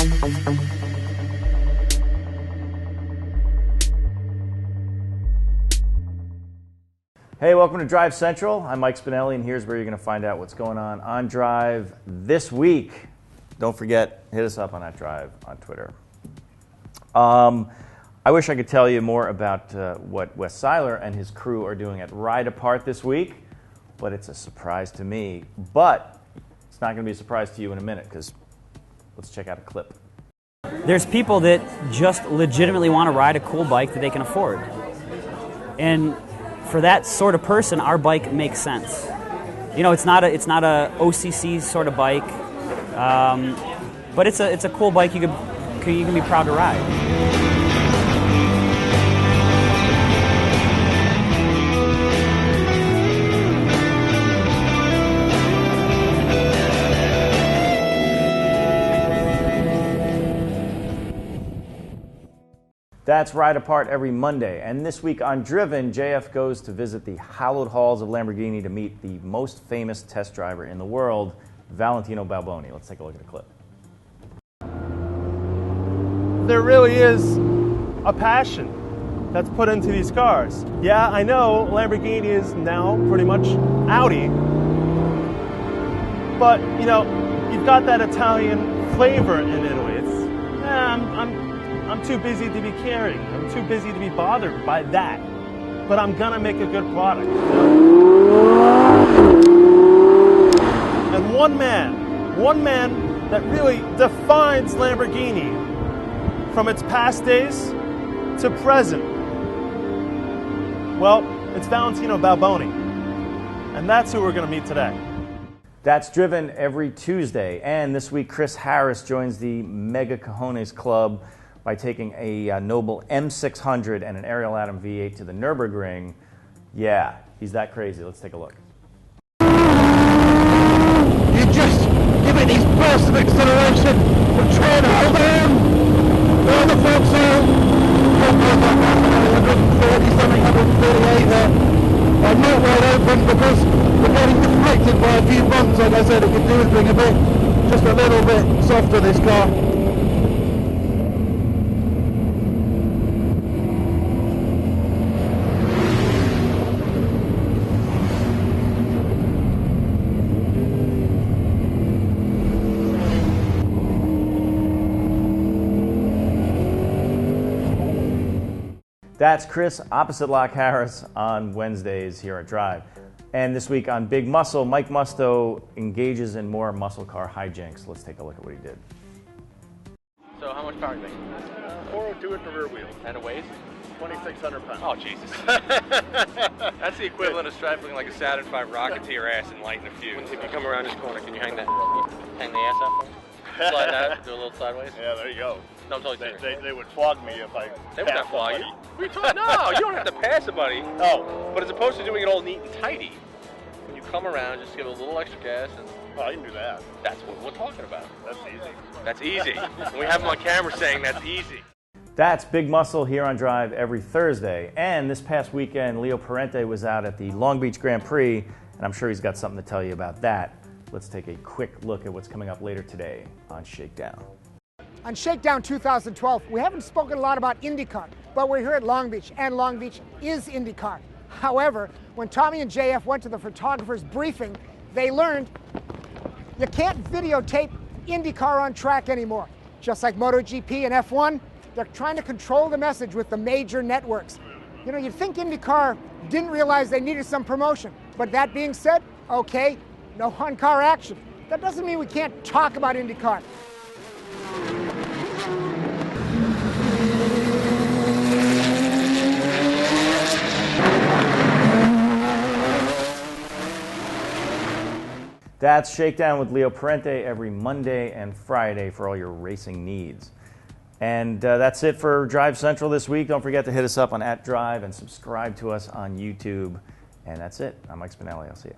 Hey, welcome to Drive Central. I'm Mike Spinelli, and here's where you're going to find out what's going on Drive this week. Don't forget, hit us up on @Drive on Twitter. I wish I could tell you more about what Wes Seiler and his crew are doing at RideApart this week, but it's a surprise to me. But it's not going to be a surprise to you in a minute, because let's check out a clip. There's people that just legitimately want to ride a cool bike that they can afford. And for that sort of person, our bike makes sense. You know, it's not a OCC sort of bike, but it's a cool bike you can be proud to ride. That's RideApart every Monday, and this week on Driven, JF goes to visit the hallowed halls of Lamborghini to meet the most famous test driver in the world, Valentino Balboni. Let's take a look at a clip. There really is a passion that's put into these cars. Yeah, I know Lamborghini is now pretty much Audi, but you know, you've got that Italian flavor in Italy. I'm too busy to be caring. I'm too busy to be bothered by that. But I'm gonna make a good product. You know? And one man that really defines Lamborghini from its past days to present. Well, it's Valentino Balboni. And that's who we're gonna meet today. That's Driven every Tuesday. And this week, Chris Harris joins the mega-cojones club by taking a Noble M600 and an Ariel Atom V8 to the Nürburgring. Yeah, he's that crazy. Let's take a look. You just give it these bursts of acceleration and try and hold on. There the folks are. 140 something, 138 there. I'm not wide open because we're getting deflected by a few bumps. Like I said, it could do is bring just a little bit softer this car. That's Chris opposite Lock Harris on Wednesdays here at Drive. And this week on Big Muscle, Mike Musto engages in more muscle car hijinks. Let's take a look at what he did. So how much power do you make? 402 at the rear wheel. And it weighs? 2,600 pounds. Oh, Jesus. That's the equivalent of strapping like a Saturn V rocket to your ass and lighting a fuse. If you come around this corner, can you hang the ass up for me? Slide that, do a little sideways? Yeah, there you go. No, I'm totally serious. They would flog me if I They would not flog you. What are you talking? No, you don't have to pass somebody. Oh. But as opposed to doing it all neat and tidy, when you come around, just give it a little extra gas and... Oh, I can do that. That's what we're talking about. That's easy. That's easy. And we have him on camera saying that's easy. That's Big Muscle here on Drive every Thursday. And this past weekend, Leo Parente was out at the Long Beach Grand Prix, and I'm sure he's got something to tell you about that. Let's take a quick look at what's coming up later today on Shakedown. On Shakedown 2012, we haven't spoken a lot about IndyCar, but we're here at Long Beach, and Long Beach is IndyCar. However, when Tommy and JF went to the photographer's briefing, they learned you can't videotape IndyCar on track anymore. Just like MotoGP and F1, they're trying to control the message with the major networks. You know, you'd think IndyCar didn't realize they needed some promotion, but that being said, okay, no on-car action. That doesn't mean we can't talk about IndyCar. That's Shakedown with Leo Parente every Monday and Friday for all your racing needs. And that's it for Drive Central this week. Don't forget to hit us up on @Drive and subscribe to us on YouTube. And that's it. I'm Mike Spinelli. I'll see you.